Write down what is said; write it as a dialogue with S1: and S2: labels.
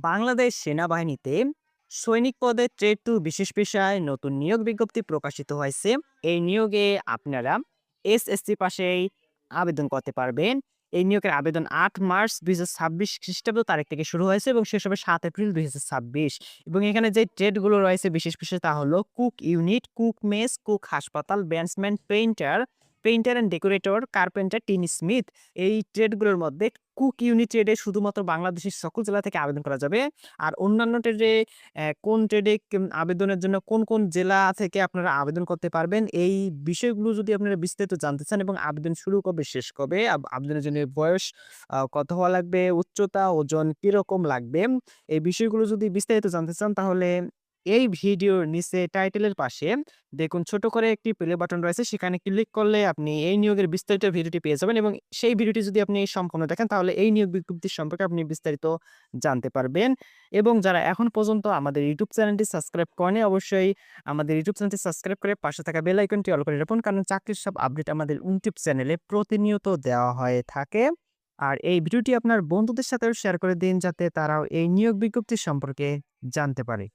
S1: বাংলাদেশ সেনাবাহিনীতে সৈনিক পদে ট্রেড টু বিশেষ পেশায় নতুন নিয়োগ বিজ্ঞপ্তি প্রকাশিত হয়েছে। এই নিয়োগে আপনারা এসএসসি পাশেই আবেদন করতে পারবেন। এই নিয়োগের আবেদন ৮ মার্চ ২০২৬ খ্রিস্টাব্দ তারিখ থেকে শুরু হয়েছে এবং শেষ হবে ৭ এপ্রিল ২০২৬। এবং এখানে যে ট্রেডগুলো রয়েছে বিশেষ পেশায় তা হলো cook unit, cook mess, cook হাসপাতাল, batsman, painter and decorator, carpenter, tinsmith. এই ট্রেডগুলোর মধ্যে কুক ইউনিট ট্রেডে শুধুমাত্র বাংলাদেশের সকল জেলা থেকে আবেদন করা যাবে। আর অন্যান্য ট্রেডে কোন ট্রেডে আবেদনের জন্য কোন জেলা থেকে আপনারা আবেদন করতে পারবেন, এই বিষয়গুলো যদি আপনারা বিস্তারিত জানতে চান এবং আবেদন শুরু কবে, শেষ কবে, আবেদনের জন্য বয়স কত হওয়া লাগবে, উচ্চতা, ওজন কিরকম লাগবে, এই বিষয়গুলো যদি বিস্তারিত জানতে চান তাহলে এই ভিডিওর নিচে টাইটেলের পাশে দেখুন ছোট করে একটি প্লে বাটন রয়েছে। সেখানে ক্লিক করলে আপনি এই নিয়োগের বিস্তারিত ভিডিওটি পেয়ে যাবেন এবং সেই ভিডিওটি যদি আপনি সম্পূর্ণ দেখেন তাহলে এই নিয়োগ বিজ্ঞপ্তি সম্পর্কে আপনি বিস্তারিত জানতে পারবেন। এবং যারা এখন পর্যন্ত আমাদের ইউটিউব চ্যানেলটি সাবস্ক্রাইব করেনি অবশ্যই আমাদের ইউটিউব চ্যানেলটি সাবস্ক্রাইব করে পাশে থাকা বেল আইকনটি অল করে রাখুন, কারণ চাকরির সব আপডেট আমাদের ইউটিউব চ্যানেলে প্রতিনিয়ত দেওয়া হয়ে থাকে। আর এই ভিডিওটি আপনার বন্ধুদের সাথেও শেয়ার করে দিন যাতে তারাও এই নিয়োগ বিজ্ঞপ্তি সম্পর্কে জানতে পারে।